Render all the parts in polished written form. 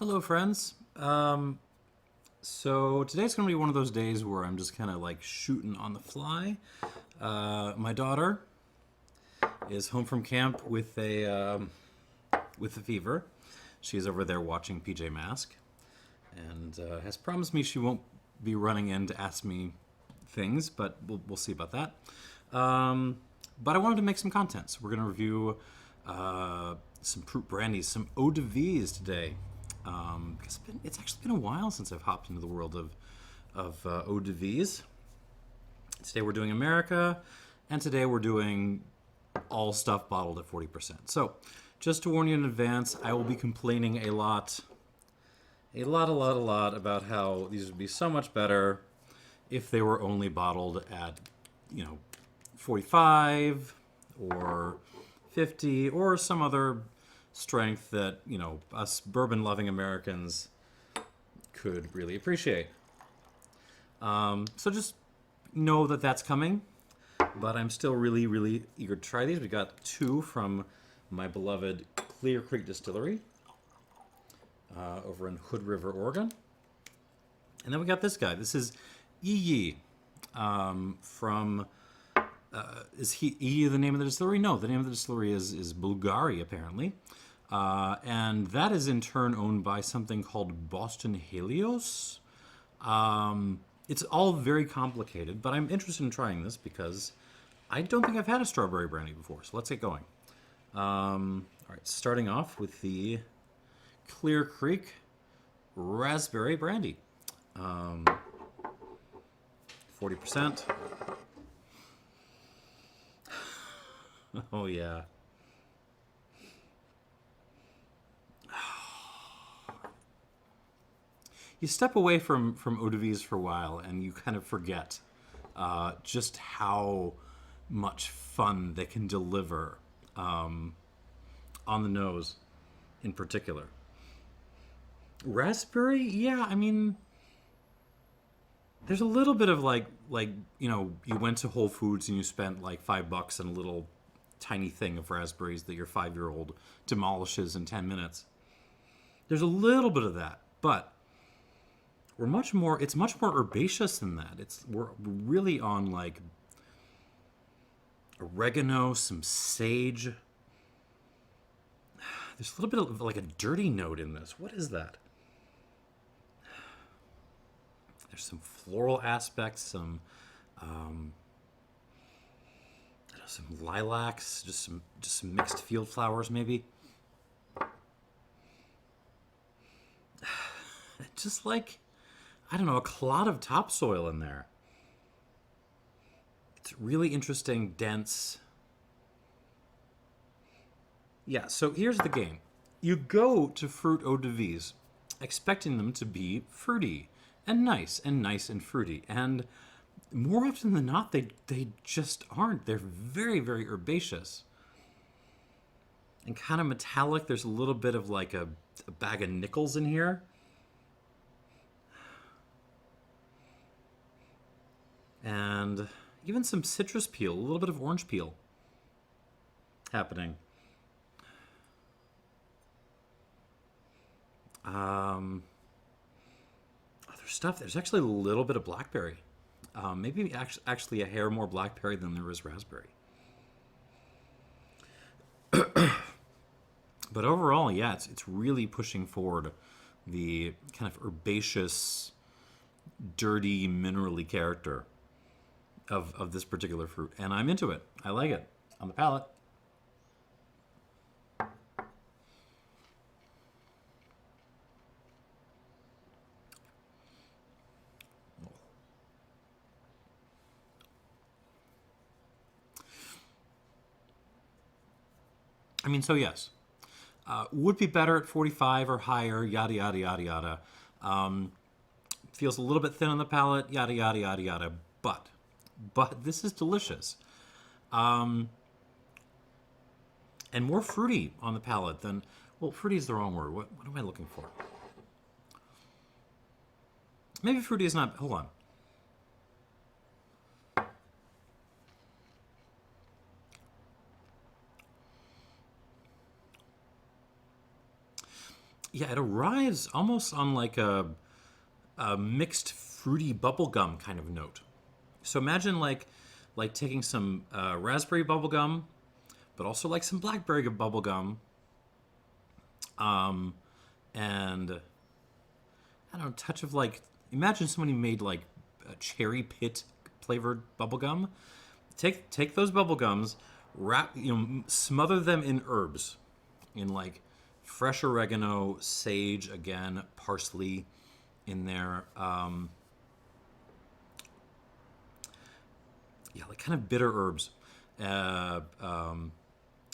Hello, friends. So today's going to be one of those days where I'm just kind of like shooting on the fly. My daughter is home from camp with a fever. She's over there watching PJ Masks and has promised me she won't be running in to ask me things, but we'll see about that. But I wanted to make some content, so we're going to review some fruit brandies, some eau de vies today. Because it's actually been a while since I've hopped into the world of eau de vies. Today we're doing America, and today we're doing all stuff bottled at 40%. So, just to warn you in advance, I will be complaining a lot about how these would be so much better if they were only bottled at, 45 or 50 or some other strength that, us bourbon-loving Americans could really appreciate. So just know that that's coming, but I'm still really, really eager to try these. We got two from my beloved Clear Creek Distillery over in Hood River, Oregon. And then we got this guy. This is Iyi from... is Iyi the name of the distillery? No, the name of the distillery is Bulgari, apparently. And that is in turn owned by something called Boston Helios. It's all very complicated, but I'm interested in trying this because I don't think I've had a strawberry brandy before. So let's get going. All right, starting off with the Clear Creek Raspberry Brandy. 40%. Oh, yeah. You step away from eau de vies for a while and you kind of forget just how much fun they can deliver on the nose in particular. Raspberry, yeah, I mean, there's a little bit of like you went to Whole Foods and you spent like $5 on a little tiny thing of raspberries that your 5-year-old demolishes in 10 minutes. There's a little bit of that, but it's much more herbaceous than that. We're really on like oregano, some sage. There's a little bit of like a dirty note in this. What is that? There's some floral aspects, some lilacs, just some mixed field flowers maybe. Just like, I don't know, a clod of topsoil in there. It's really interesting, dense. Yeah, so here's the game. You go to fruit eau de vies expecting them to be fruity and nice and fruity. And more often than not, they just aren't. They're very, very herbaceous. And kind of metallic. There's a little bit of like a bag of nickels in here. And even some citrus peel, a little bit of orange peel happening. Other stuff, there's actually a little bit of blackberry. Maybe actually a hair more blackberry than there is raspberry. But overall, yeah, it's really pushing forward the kind of herbaceous, dirty, minerally character of this particular fruit. And I'm into it. I like it. On the palate. I mean, so yes. Would be better at 45 or higher, yada, yada, yada, yada. Feels a little bit thin on the palate, yada, yada, yada, yada. But this is delicious. And more fruity on the palate than, well, fruity is the wrong word. What am I looking for? Maybe fruity is not, hold on. Yeah, it arrives almost on like a mixed fruity bubblegum kind of note. So imagine like taking some raspberry bubblegum, but also like some blackberry bubblegum, and I don't know, a touch of like, imagine somebody made like a cherry pit flavored bubblegum. Take those bubblegums, smother them in herbs, in like fresh oregano, sage, again, parsley in there. Yeah, like kind of bitter herbs. Uh, um,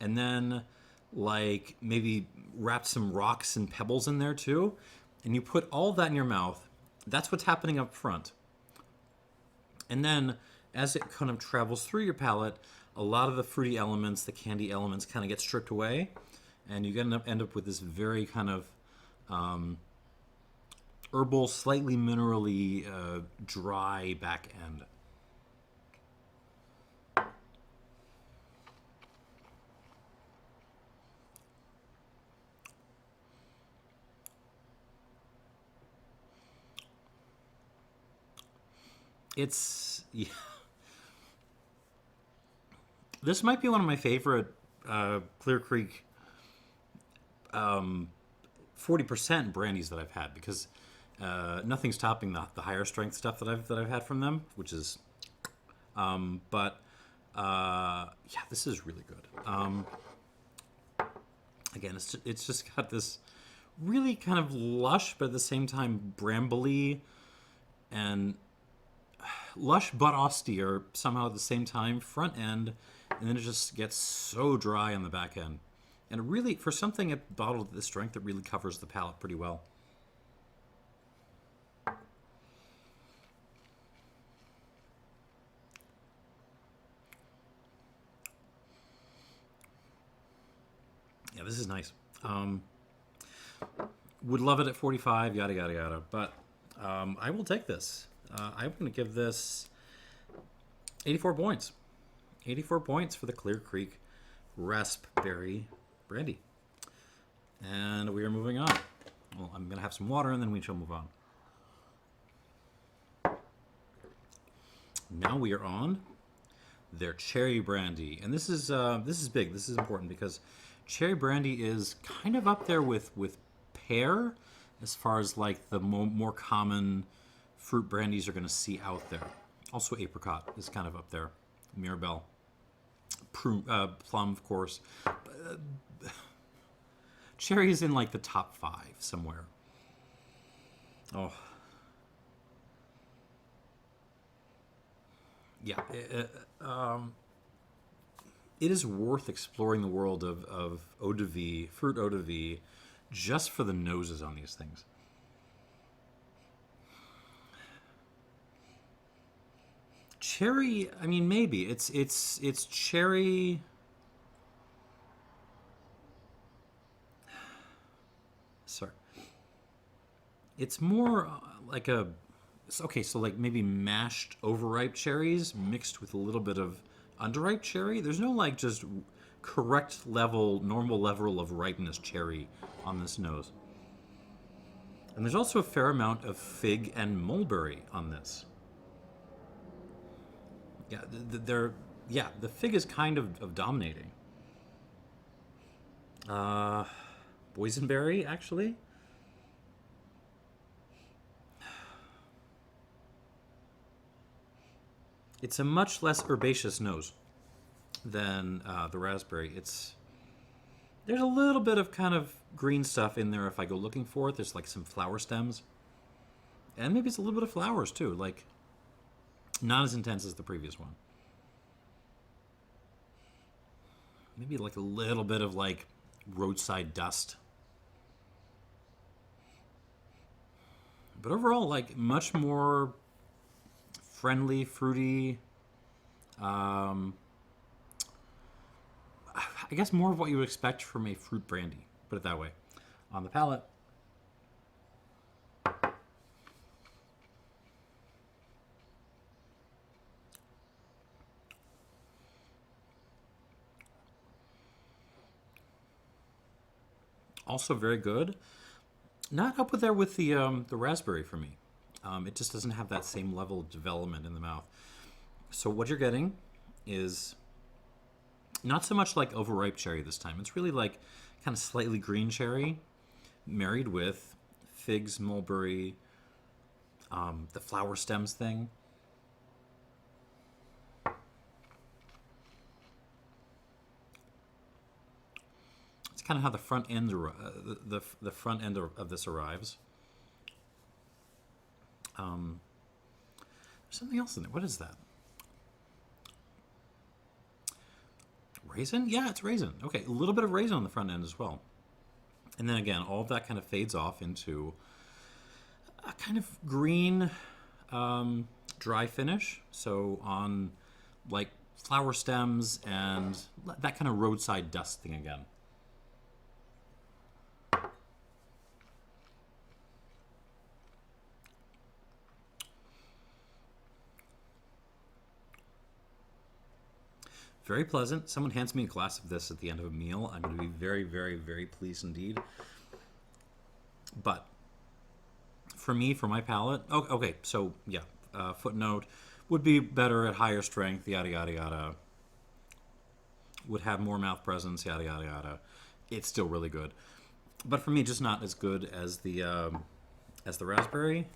and then like maybe wrap some rocks and pebbles in there too. And you put all that in your mouth. That's what's happening up front. And then as it kind of travels through your palate, a lot of the fruity elements, the candy elements kind of get stripped away. And you end up with this very kind of herbal, slightly minerally dry back end. It's yeah. This might be one of my favorite Clear Creek 40% brandies that I've had, because nothing's topping the higher strength stuff that I've had from them, which is but yeah, this is really good. Again, it's just got this really kind of lush, but at the same time brambly and lush but austere somehow at the same time, front end, and then it just gets so dry on the back end. And it really, for something bottled at this strength, it really covers the palate pretty well. Yeah, this is nice. Would love it at 45, yada, yada, yada. But I will take this. I'm going to give this 84 points. 84 points for the Clear Creek Raspberry Brandy. And we are moving on. Well, I'm going to have some water and then we shall move on. Now we are on their Cherry Brandy. And this is big. This is important because Cherry Brandy is kind of up there with pear as far as like the more common fruit brandies are going to see out there. Also apricot is kind of up there. Mirabelle. Plum, of course. Cherry is in like the top 5 somewhere. Oh. Yeah. It is worth exploring the world of eau de vie, fruit eau de vie, just for the noses on these things. Cherry, I mean, maybe it's cherry. Sorry, it's more like a okay. So like maybe mashed overripe cherries mixed with a little bit of underripe cherry. There's no like just correct level, normal level of ripeness cherry on this nose. And there's also a fair amount of fig and mulberry on this. Yeah, the fig is kind of dominating. Boysenberry, actually. It's a much less herbaceous nose than the raspberry. There's a little bit of kind of green stuff in there if I go looking for it. There's like some flower stems. And maybe it's a little bit of flowers too, like not as intense as the previous one. Maybe like a little bit of like roadside dust. But overall, like much more friendly, fruity. I guess more of what you would expect from a fruit brandy. Put it that way. On the palate. Also very good, Not up with there with the raspberry for me. It just doesn't have that same level of development in the mouth. So what you're getting is not so much like overripe cherry this time. It's really like kind of slightly green cherry married with figs, mulberry, the flower stems thing. It's kind of how the front end the front end of this arrives. There's something else in it. What is that? Raisin? Yeah, it's raisin. Okay, a little bit of raisin on the front end as well. And then again, all of that kind of fades off into a kind of green, dry finish. So on like flower stems and that kind of roadside dust thing again. Very pleasant. Someone hands me a glass of this at the end of a meal, I'm going to be very, very, very pleased indeed. But for me, for my palate, okay, so yeah, footnote, would be better at higher strength, yada, yada, yada. Would have more mouth presence, yada, yada, yada. It's still really good. But for me, just not as good as the raspberry.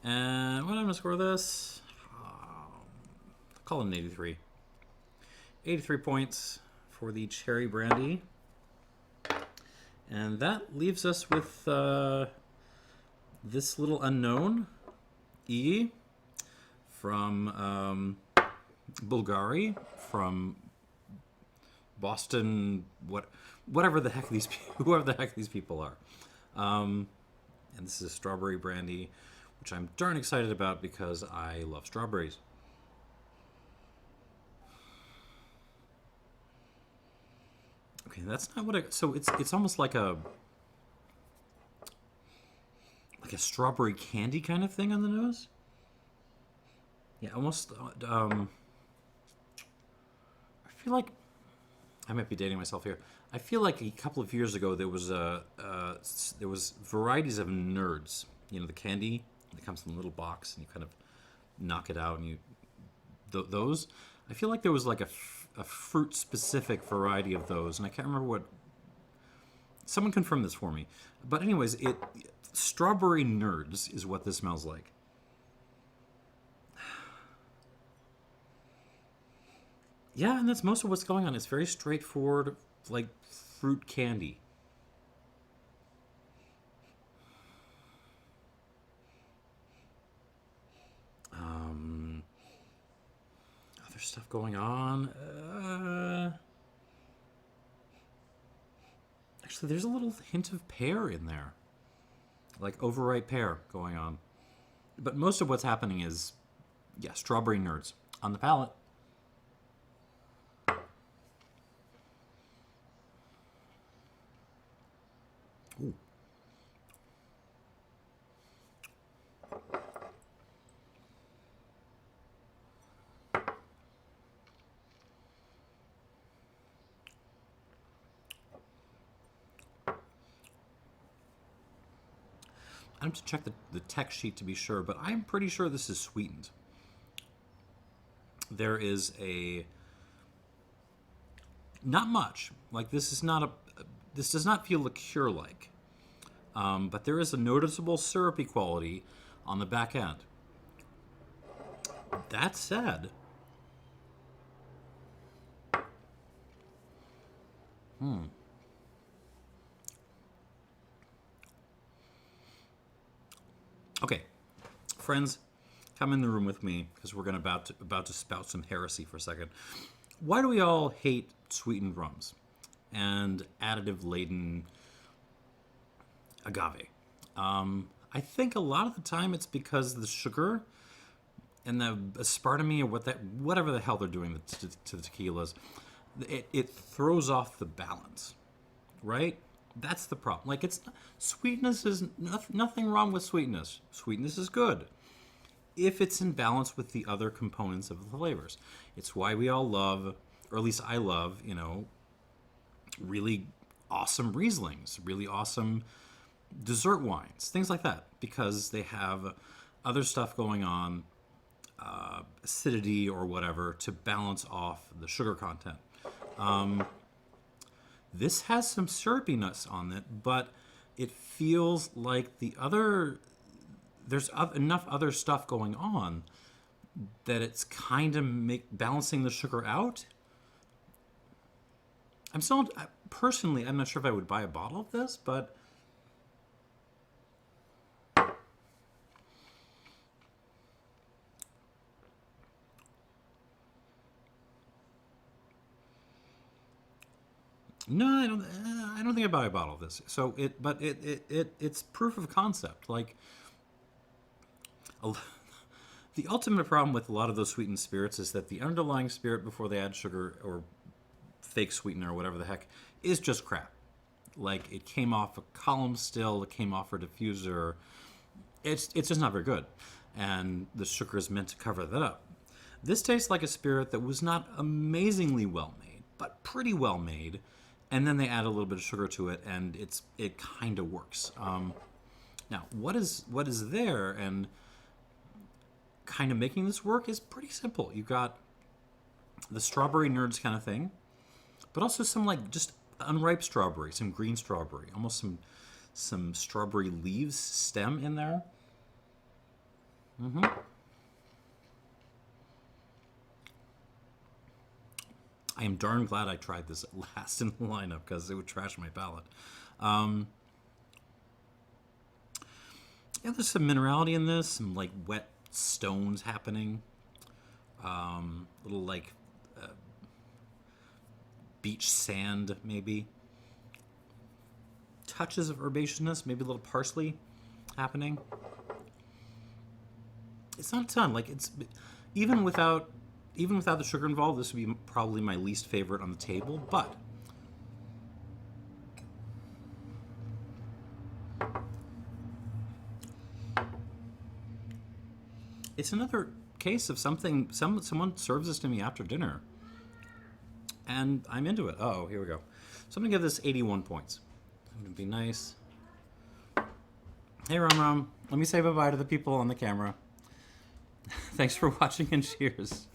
And what am I going to score this? I'll call it an 83. 83 points for the Cherry Brandy. And that leaves us with this little unknown, E, from Bulgari, from Boston, whatever the heck whoever the heck these people are. And this is a strawberry brandy, which I'm darn excited about because I love strawberries. Okay, that's not what so it's almost like a strawberry candy kind of thing on the nose. Yeah, almost. I feel like I might be dating myself here. I feel like a couple of years ago there was varieties of Nerds. You know, the candy that comes in a little box and you kind of knock it out and you those. I feel like there was like a fruit-specific variety of those, and I can't remember what. Someone confirm this for me. But anyways, strawberry Nerds is what this smells like. Yeah, and that's most of what's going on. It's very straightforward, like fruit candy. Other stuff going on. Actually, there's a little hint of pear in there, like overripe pear going on. But most of what's happening is, yeah, strawberry Nerds on the palate. Ooh. I have to check the text sheet to be sure, but I'm pretty sure this is sweetened. There is not much. Like this is not this does not feel liqueur-like, but there is a noticeable syrupy quality on the back end. That said, okay, friends, come in the room with me because we're about to spout some heresy for a second. Why do we all hate sweetened rums and additive-laden agave? I think a lot of the time it's because the sugar and the aspartame or whatever the hell they're doing to the tequilas, it throws off the balance, right? That's the problem. Like sweetness is nothing wrong with sweetness. Sweetness is good if it's in balance with the other components of the flavors. It's why we all love, or at least I love, really awesome Rieslings, really awesome dessert wines, things like that, because they have other stuff going on, acidity or whatever, to balance off the sugar content. This has some syrupiness on it, but it feels like there's enough other stuff going on that it's kind of balancing the sugar out. Personally, I'm not sure if I would buy a bottle of this, but no, I don't think I'd buy a bottle of this. So it's proof of concept. Like, the ultimate problem with a lot of those sweetened spirits is that the underlying spirit before they add sugar or fake sweetener or whatever the heck is just crap. Like, it came off a column still, it came off a diffuser. It's just not very good. And the sugar is meant to cover that up. This tastes like a spirit that was not amazingly well made, but pretty well made. And then they add a little bit of sugar to it, and it kind of works. Now, what is there and kind of making this work is pretty simple. You've got the strawberry nerds kind of thing, but also some like just unripe strawberry, some green strawberry, almost some strawberry leaves, stem in there. I am darn glad I tried this last in the lineup because it would trash my palate. Yeah, there's some minerality in this, some like wet stones happening. Little like beach sand, maybe. Touches of herbaceousness, maybe a little parsley happening. It's not a ton. Like, it's even without the sugar involved, this would be probably my least favorite on the table, but it's another case of someone serves this to me after dinner, and I'm into it. Oh, here we go. So I'm going to give this 81 points. I'm going to be nice. Hey, Rum Rum. Let me say bye-bye to the people on the camera. Thanks for watching, and cheers.